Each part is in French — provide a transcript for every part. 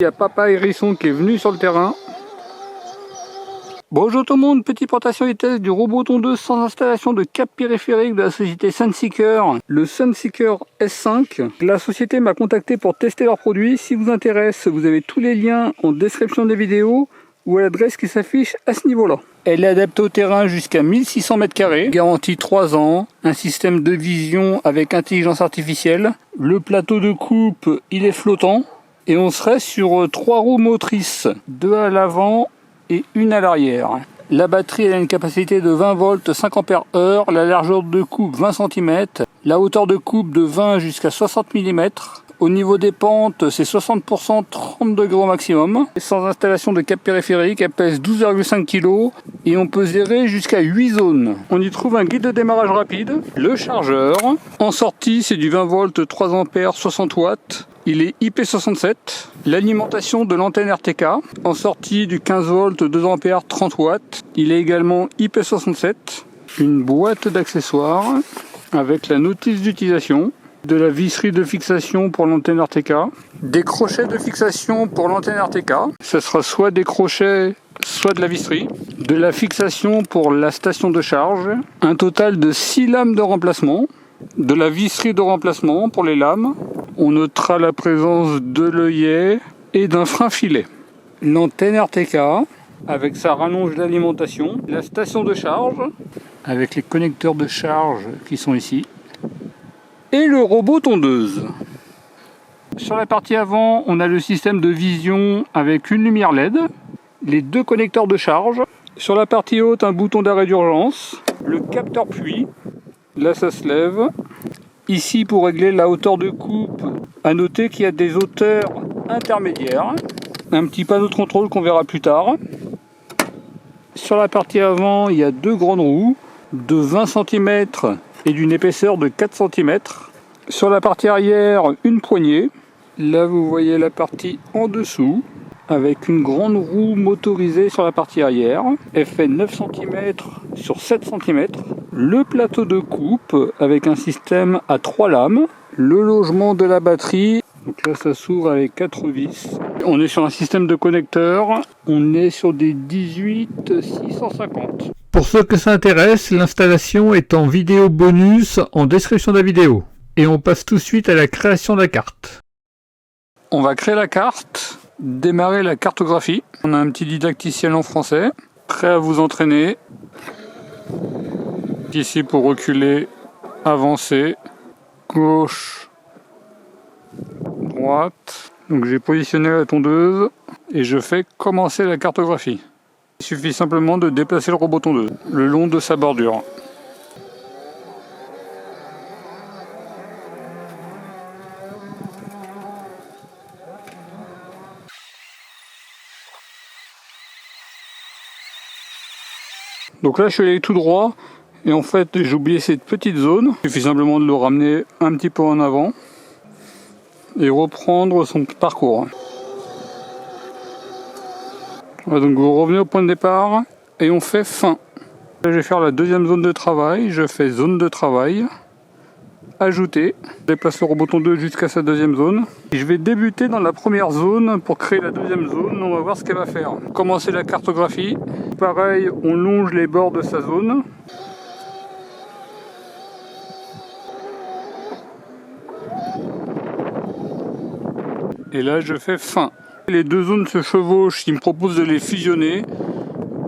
Il y a Papa Hérisson qui est venu sur le terrain. Bonjour tout le monde, petite présentation et test du robot tondeuse sans installation de cap périphérique de la société Sunseeker, le Sunseeker S5. La société m'a contacté pour tester leurs produits. Si vous intéresse, vous avez tous les liens en description des vidéos ou à l'adresse qui s'affiche à ce niveau-là. Elle est adaptée au terrain jusqu'à 1600 m², garantie 3 ans, un système de vision avec intelligence artificielle. Le plateau de coupe, il est flottant. Et on serait sur 3 roues motrices, 2 à l'avant et 1 à l'arrière. La batterie elle a une capacité de 20 volts 5 Ah, la largeur de coupe 20 cm, la hauteur de coupe de 20 jusqu'à 60 mm. Au niveau des pentes, c'est 60%, 30 degrés au maximum. Sans installation de cap périphérique, elle pèse 12,5 kg et on peut gérer jusqu'à 8 zones. On y trouve un guide de démarrage rapide, le chargeur. En sortie, c'est du 20 volts 3 A 60 watts. Il est IP67, l'alimentation de l'antenne RTK, en sortie du 15 volts 2 A 30 watts. Il est également IP67, une boîte d'accessoires avec la notice d'utilisation, de la visserie de fixation pour l'antenne RTK, des crochets de fixation pour l'antenne RTK. Ce sera soit des crochets, soit de la visserie, de la fixation pour la station de charge, un total de 6 lames de remplacement, de la visserie de remplacement pour les lames. On notera la présence de l'œillet et d'un frein filet. L'antenne RTK avec sa rallonge d'alimentation. La station de charge avec les connecteurs de charge qui sont ici. Et le robot tondeuse. Sur la partie avant, on a le système de vision avec une lumière LED. Les 2 connecteurs de charge. Sur la partie haute, un bouton d'arrêt d'urgence. Le capteur pluie. Là, ça se lève. Ici, pour régler la hauteur de coupe, à noter qu'il y a des hauteurs intermédiaires. Un petit panneau de contrôle qu'on verra plus tard. Sur la partie avant, il y a 2 grandes roues de 20 cm et d'une épaisseur de 4 cm. Sur la partie arrière, une poignée. Là, vous voyez la partie en dessous, avec une grande roue motorisée sur la partie arrière. Elle fait 9 cm sur 7 cm. Le plateau de coupe avec un système à 3 lames. Le logement de la batterie. Donc là, ça s'ouvre avec 4 vis. On est sur un système de connecteurs. On est sur des 18650. Pour ceux que ça intéresse, l'installation est en vidéo bonus en description de la vidéo. Et on passe tout de suite à la création de la carte. On va créer la carte, démarrer la cartographie. On a un petit didacticiel en français, prêt à vous entraîner. Ici pour reculer, avancer, gauche, droite. Donc j'ai positionné la tondeuse et je fais commencer la cartographie. Il suffit simplement de déplacer le robot tondeuse le long de sa bordure. Donc là je suis allé tout droit et en fait j'ai oublié cette petite zone. Il suffit simplement de le ramener un petit peu en avant et reprendre son parcours. Voilà, donc vous revenez au point de départ et on fait fin. Là je vais faire la deuxième zone de travail. Je fais zone de travail, ajouter, déplace le robot tondeuse jusqu'à sa deuxième zone. Et je vais débuter dans la première zone pour créer la deuxième zone. On va voir ce qu'elle va faire. Commencer la cartographie. Pareil, on longe les bords de sa zone. Et là je fais fin. Les 2 zones se chevauchent, il me propose de les fusionner.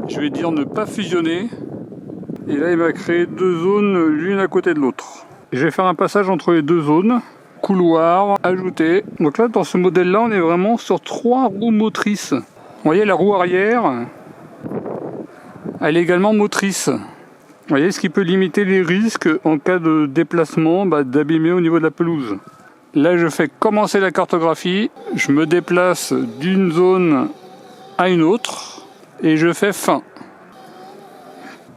Je vais dire ne pas fusionner. Et là il va créer 2 zones l'une à côté de l'autre. Je vais faire un passage entre les 2 zones. Couloir, ajouter. Donc là dans ce modèle là on est vraiment sur 3 roues motrices. Vous voyez la roue arrière, elle est également motrice. Vous voyez ce qui peut limiter les risques en cas de déplacement, d'abîmer au niveau de la pelouse. Là je fais commencer la cartographie, je me déplace d'une zone à une autre et je fais fin.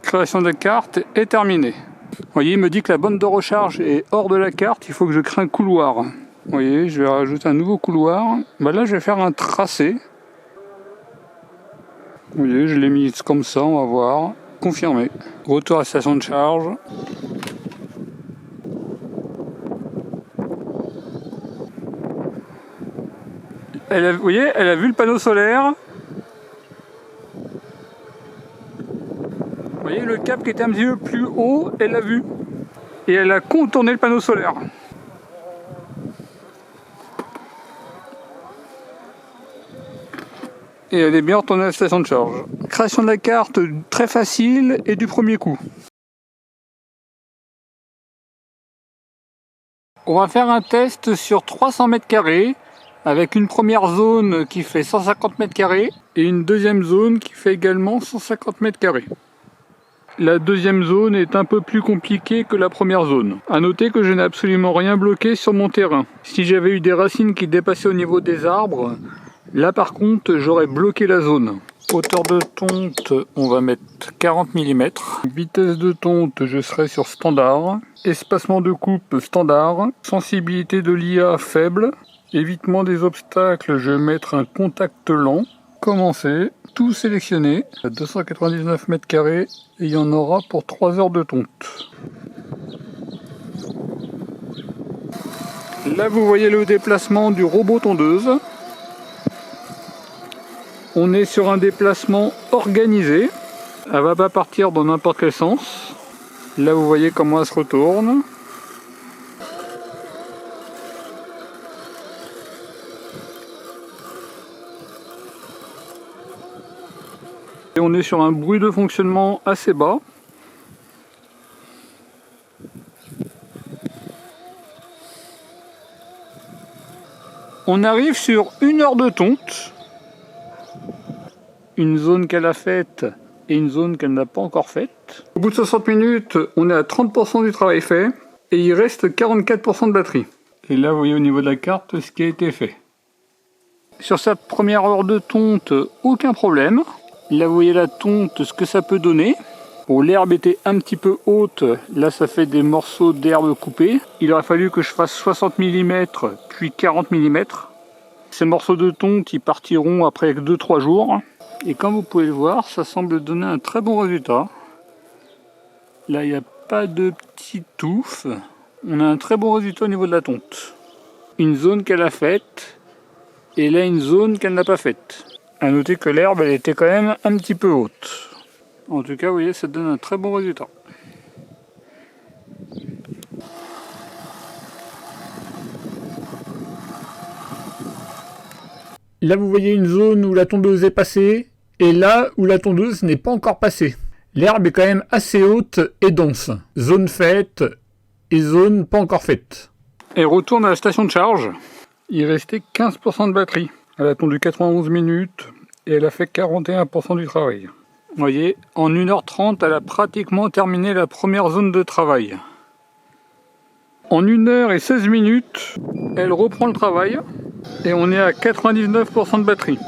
Création de la carte est terminée. Vous voyez, il me dit que la bande de recharge est hors de la carte, il faut que je crée un couloir. Vous voyez, je vais rajouter un nouveau couloir. Là je vais faire un tracé. Vous voyez, je l'ai mis comme ça, on va voir. Confirmé. Retour à la station de charge. Vous voyez, elle a vu le panneau solaire. Vous voyez le cap qui était un petit peu plus haut, elle l'a vu. Et elle a contourné le panneau solaire. Et elle est bien retournée à la station de charge. Création de la carte très facile et du premier coup. On va faire un test sur 300 mètres carrés avec une première zone qui fait 150 mètres carrés et une deuxième zone qui fait également 150 mètres carrés. La deuxième zone est un peu plus compliquée que la première zone. A noter que je n'ai absolument rien bloqué sur mon terrain. Si j'avais eu des racines qui dépassaient au niveau des arbres, là par contre j'aurais bloqué la zone. Hauteur de tonte, on va mettre 40 mm. Vitesse de tonte, je serai sur standard. Espacement de coupe standard. Sensibilité de l'IA faible. Évitement des obstacles, je vais mettre un contact lent. Commencer, tout sélectionner. 299 mètres carrés et il y en aura pour 3 heures de tonte. Là vous voyez le déplacement du robot tondeuse. On est sur un déplacement organisé. Elle va pas partir dans n'importe quel sens. Là vous voyez comment elle se retourne. Et on est sur un bruit de fonctionnement assez bas. On arrive sur 1 heure de tonte. Une zone qu'elle a faite et une zone qu'elle n'a pas encore faite. Au bout de 60 minutes, on est à 30% du travail fait et il reste 44% de batterie. Et là, vous voyez au niveau de la carte ce qui a été fait. Sur cette première heure de tonte, aucun problème. Là, vous voyez la tonte, ce que ça peut donner. Bon, l'herbe était un petit peu haute, là ça fait des morceaux d'herbe coupés. Il aurait fallu que je fasse 60 mm puis 40 mm. Ces morceaux de tonte, ils partiront après 2-3 jours. Et comme vous pouvez le voir, ça semble donner un très bon résultat. Là, il n'y a pas de petites touffes. On a un très bon résultat au niveau de la tonte. Une zone qu'elle a faite, et là une zone qu'elle n'a pas faite. A noter que l'herbe, elle était quand même un petit peu haute. En tout cas, vous voyez, ça donne un très bon résultat. Là, vous voyez une zone où la tondeuse est passée, et là où la tondeuse n'est pas encore passée. L'herbe est quand même assez haute et dense. Zone faite et zone pas encore faite. Elle retourne à la station de charge. Il restait 15% de batterie. Elle a tondu 91 minutes et elle a fait 41% du travail. Vous voyez, en 1h30, elle a pratiquement terminé la première zone de travail. En 1h16 minutes, elle reprend le travail et on est à 99% de batterie.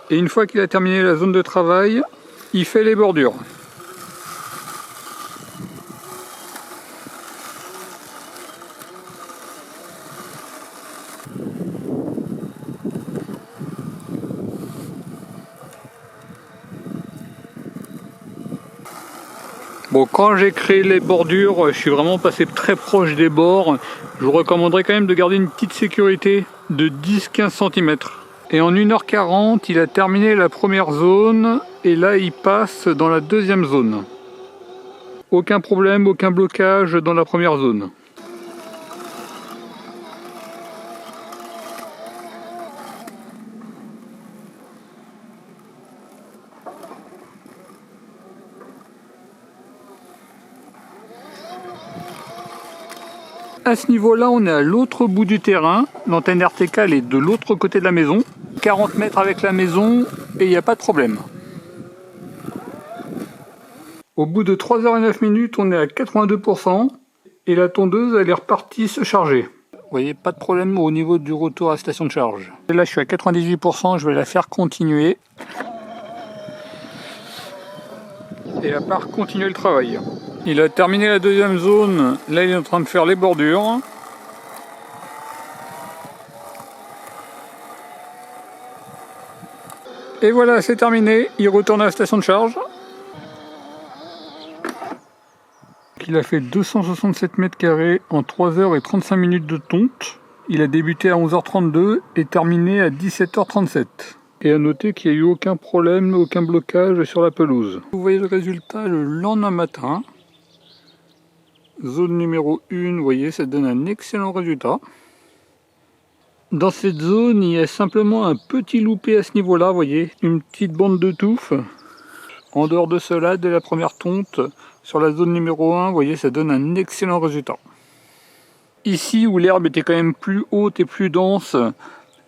Et une fois qu'il a terminé la zone de travail, il fait les bordures. Bon, quand j'ai créé les bordures, je suis vraiment passé très proche des bords. Je vous recommanderais quand même de garder une petite sécurité de 10-15 cm. Et en 1h40, il a terminé la première zone et là il passe dans la deuxième zone. Aucun problème, aucun blocage dans la première zone. À ce niveau-là, on est à l'autre bout du terrain. L'antenne RTK elle est de l'autre côté de la maison. 40 mètres avec la maison et il n'y a pas de problème. Au bout de 3h09 minutes, on est à 82% et la tondeuse elle est repartie se charger. Vous voyez, pas de problème au niveau du retour à la station de charge. Et là, je suis à 98%, je vais la faire continuer. Et à part continuer le travail. Il a terminé la deuxième zone, là il est en train de faire les bordures. Et voilà, c'est terminé, il retourne à la station de charge. Il a fait 267 mètres carrés en 3h35 minutes de tonte. Il a débuté à 11h32 et terminé à 17h37. Et à noter qu'il n'y a eu aucun problème, aucun blocage sur la pelouse. Vous voyez le résultat le lendemain matin. Zone numéro 1, vous voyez, ça donne un excellent résultat. Dans cette zone, il y a simplement un petit loupé à ce niveau-là, vous voyez, une petite bande de touffe. En dehors de cela, dès la première tonte, sur la zone numéro 1, vous voyez, ça donne un excellent résultat. Ici, où l'herbe était quand même plus haute et plus dense,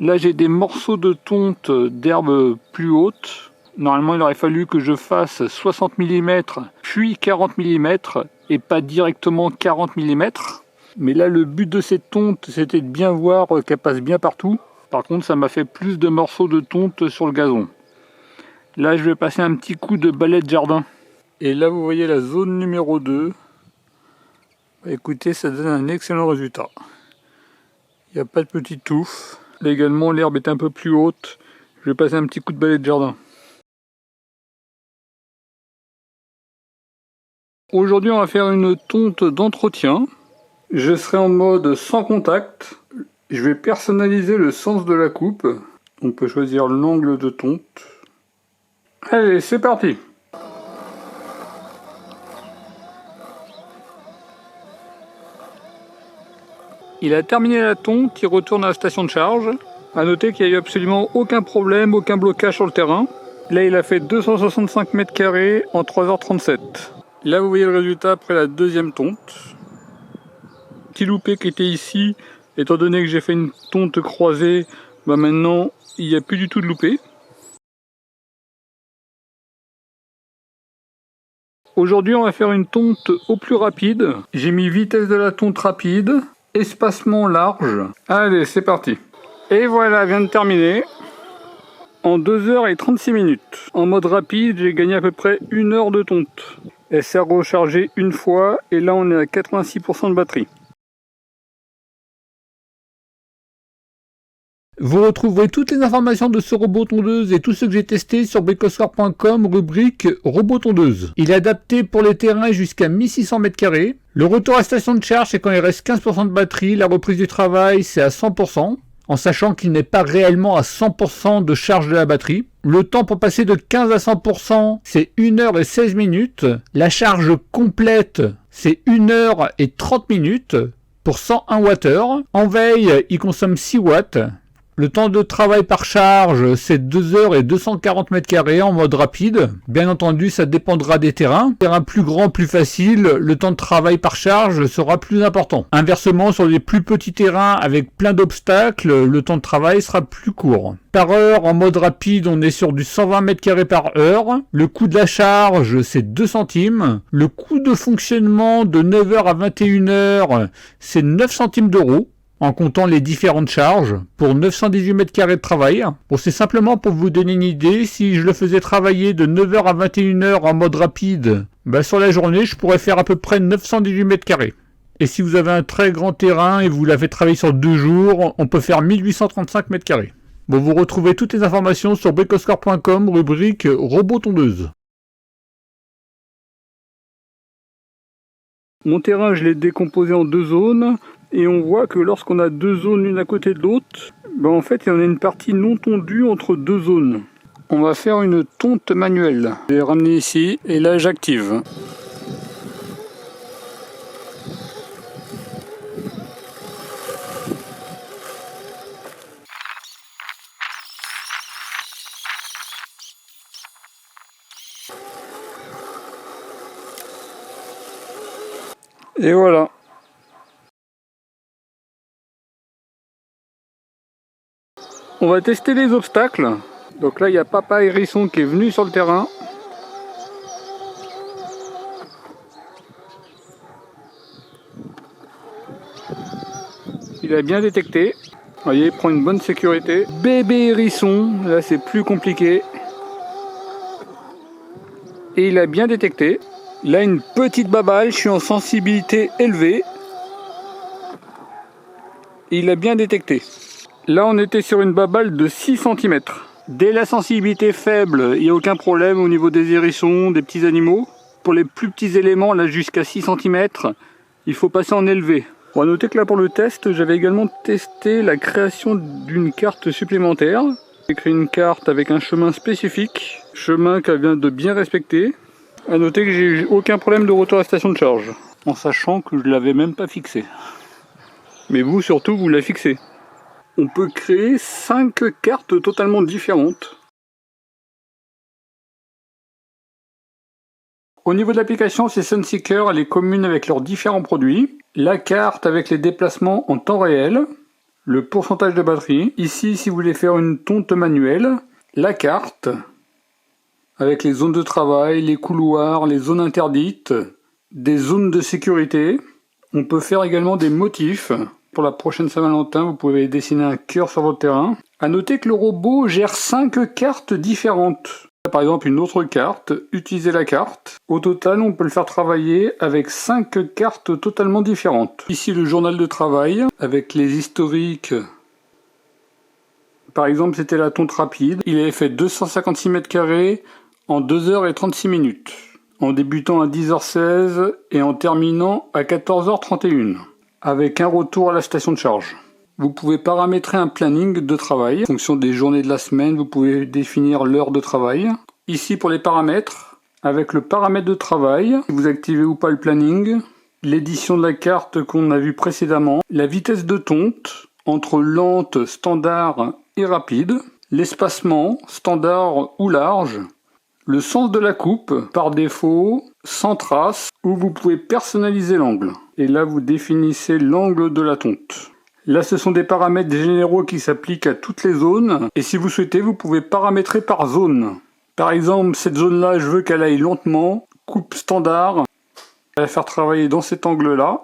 là j'ai des morceaux de tonte d'herbe plus haute. Normalement, il aurait fallu que je fasse 60 mm, puis 40 mm, et pas directement 40 mm. Mais là, le but de cette tonte, c'était de bien voir qu'elle passe bien partout. Par contre, ça m'a fait plus de morceaux de tonte sur le gazon. Là, je vais passer un petit coup de balai de jardin. Et là, vous voyez la zone numéro 2. Écoutez, ça donne un excellent résultat. Il n'y a pas de petite touffe. Là également, l'herbe est un peu plus haute. Je vais passer un petit coup de balai de jardin. Aujourd'hui, on va faire une tonte d'entretien. Je serai en mode sans contact. Je vais personnaliser le sens de la coupe. On peut choisir l'angle de tonte. Allez, c'est parti! Il a terminé la tonte, il retourne à la station de charge. A noter qu'il n'y a eu absolument aucun problème, aucun blocage sur le terrain. Là, il a fait 265 mètres carrés en 3h37. Là, vous voyez le résultat après la deuxième tonte. Petit loupé qui était ici, étant donné que j'ai fait une tonte croisée, bah maintenant, il n'y a plus du tout de loupé. Aujourd'hui, on va faire une tonte au plus rapide. J'ai mis vitesse de la tonte rapide, espacement large. Allez, c'est parti. Et voilà, vient de terminer. En 2h36 minutes. En mode rapide, j'ai gagné à peu près 1 heure de tonte. Elle s'est rechargée une fois et là on est à 86% de batterie. Vous retrouverez toutes les informations de ce robot tondeuse et tout ce que j'ai testé sur bricoscore.com, rubrique robot tondeuse. Il est adapté pour les terrains jusqu'à 1600 m². Le retour à station de charge, c'est quand il reste 15% de batterie. La reprise du travail, c'est à 100%. En sachant qu'il n'est pas réellement à 100% de charge de la batterie. Le temps pour passer de 15 à 100%, c'est 1h16 minutes. La charge complète, c'est 1h30 minutes pour 101 Wh. En veille, il consomme 6 watts. Le temps de travail par charge, c'est 2h240 m² en mode rapide. Bien entendu, ça dépendra des terrains. Terrain plus grand, plus facile, le temps de travail par charge sera plus important. Inversement, sur les plus petits terrains avec plein d'obstacles, le temps de travail sera plus court. Par heure, en mode rapide, on est sur du 120 m² par heure. Le coût de la charge, c'est 2 centimes. Le coût de fonctionnement de 9h à 21h, c'est 9 centimes d'euros. En comptant les différentes charges, pour 918 m² de travail. Bon, c'est simplement pour vous donner une idée, si je le faisais travailler de 9h à 21h en mode rapide, sur la journée, je pourrais faire à peu près 918 m². Et si vous avez un très grand terrain et vous l'avez travaillé sur 2 jours, on peut faire 1835 m². Bon, vous retrouvez toutes les informations sur bricoscore.com, rubrique robot tondeuse. Mon terrain, je l'ai décomposé en 2 zones. Et on voit que lorsqu'on a 2 zones l'une à côté de l'autre, en fait il y en a une partie non tondue entre 2 zones. On va faire une tonte manuelle. Je vais ramener ici et là j'active. Et voilà. On va tester les obstacles. Donc là, il y a Papa Hérisson qui est venu sur le terrain. Il a bien détecté. Vous voyez, il prend une bonne sécurité. Bébé Hérisson, là c'est plus compliqué. Et il a bien détecté. Là, une petite babale, je suis en sensibilité élevée. Et il a bien détecté. Là, on était sur une babale de 6 cm. Dès la sensibilité faible, il n'y a aucun problème au niveau des hérissons, des petits animaux. Pour les plus petits éléments, là jusqu'à 6 cm, il faut passer en élevé. On va noter que là pour le test, j'avais également testé la création d'une carte supplémentaire. J'ai créé une carte avec un chemin spécifique, chemin qu'elle vient de bien respecter. À noter que j'ai eu aucun problème de retour à la station de charge, en sachant que je ne l'avais même pas fixé. Mais vous surtout, vous la fixez. On peut créer 5 cartes totalement différentes. Au niveau de l'application, c'est Sunseeker, elle est commune avec leurs différents produits. La carte avec les déplacements en temps réel, le pourcentage de batterie. Ici, si vous voulez faire une tonte manuelle, la carte avec les zones de travail, les couloirs, les zones interdites, des zones de sécurité. On peut faire également des motifs. Pour la prochaine Saint-Valentin, vous pouvez dessiner un cœur sur votre terrain. À noter que le robot gère 5 cartes différentes. Par exemple, une autre carte, utiliser la carte. Au total, on peut le faire travailler avec 5 cartes totalement différentes. Ici, le journal de travail, avec les historiques. Par exemple, c'était la tonte rapide. Il avait fait 256 mètres carrés en 2h36 minutes. En débutant à 10h16 et en terminant à 14h31. Avec un retour à la station de charge. Vous pouvez paramétrer un planning de travail. En fonction des journées de la semaine, vous pouvez définir l'heure de travail. Ici pour les paramètres, avec le paramètre de travail, vous activez ou pas le planning, l'édition de la carte qu'on a vue précédemment, la vitesse de tonte entre lente, standard et rapide, l'espacement, standard ou large, le sens de la coupe, par défaut, sans trace, où vous pouvez personnaliser l'angle. Et là, vous définissez l'angle de la tonte. Là, ce sont des paramètres généraux qui s'appliquent à toutes les zones. Et si vous souhaitez, vous pouvez paramétrer par zone. Par exemple, cette zone-là, je veux qu'elle aille lentement. Coupe standard. Elle va faire travailler dans cet angle-là.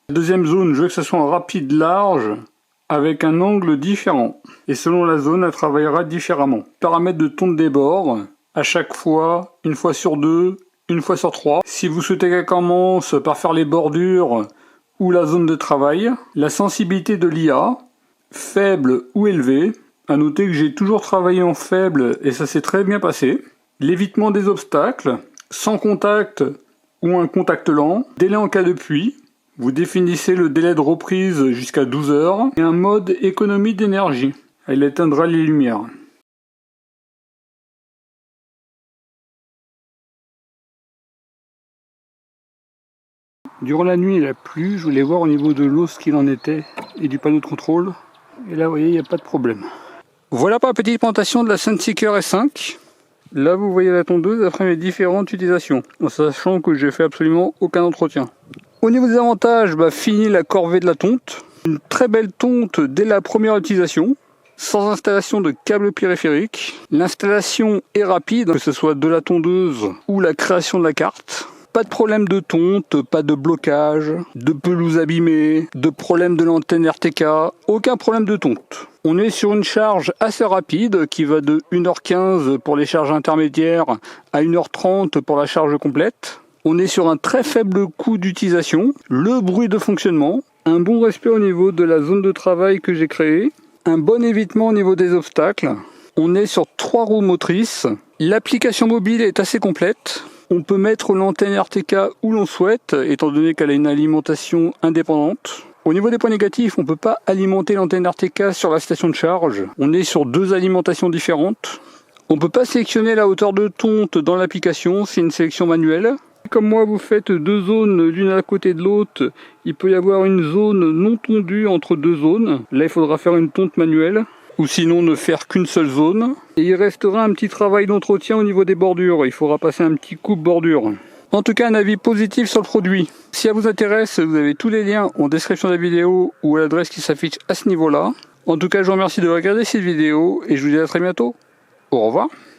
La deuxième zone, je veux que ce soit en rapide large, avec un angle différent. Et selon la zone, elle travaillera différemment. Paramètres de tonte des bords. À chaque fois, une fois sur 2, une fois sur 3. Si vous souhaitez qu'elle commence par faire les bordures ou la zone de travail, la sensibilité de l'IA, faible ou élevée. À noter que j'ai toujours travaillé en faible et ça s'est très bien passé. L'évitement des obstacles, sans contact ou un contact lent. Délai en cas de pluie. Vous définissez le délai de reprise jusqu'à 12 heures. Et un mode économie d'énergie. Elle éteindra les lumières. Durant la nuit, il a plu. Je voulais voir au niveau de l'eau ce qu'il en était et du panneau de contrôle. Et là, vous voyez, il n'y a pas de problème. Voilà pour la petite présentation de la Sunseeker S5. Là, vous voyez la tondeuse après mes différentes utilisations, en sachant que j'ai fait absolument aucun entretien. Au niveau des avantages, fini la corvée de la tonte. Une très belle tonte dès la première utilisation, sans installation de câble périphérique. L'installation est rapide, que ce soit de la tondeuse ou la création de la carte. Pas de problème de tonte, pas de blocage, de pelouse abîmée, de problème de l'antenne RTK, aucun problème de tonte. On est sur une charge assez rapide qui va de 1h15 pour les charges intermédiaires à 1h30 pour la charge complète. On est sur un très faible coût d'utilisation, le bruit de fonctionnement, un bon respect au niveau de la zone de travail que j'ai créée, un bon évitement au niveau des obstacles. On est sur 3 roues motrices. L'application mobile est assez complète. On peut mettre l'antenne RTK où l'on souhaite, étant donné qu'elle a une alimentation indépendante. Au niveau des points négatifs, on ne peut pas alimenter l'antenne RTK sur la station de charge. On est sur 2 alimentations différentes. On ne peut pas sélectionner la hauteur de tonte dans l'application, c'est une sélection manuelle. Comme moi, vous faites 2 zones l'une à côté de l'autre, il peut y avoir une zone non tondue entre 2 zones. Là, il faudra faire une tonte manuelle. Ou sinon ne faire qu'une seule zone. Et il restera un petit travail d'entretien au niveau des bordures. Il faudra passer un petit coupe-bordure. En tout cas, un avis positif sur le produit. Si ça vous intéresse, vous avez tous les liens en description de la vidéo ou à l'adresse qui s'affiche à ce niveau-là. En tout cas, je vous remercie de regarder cette vidéo et je vous dis à très bientôt. Au revoir.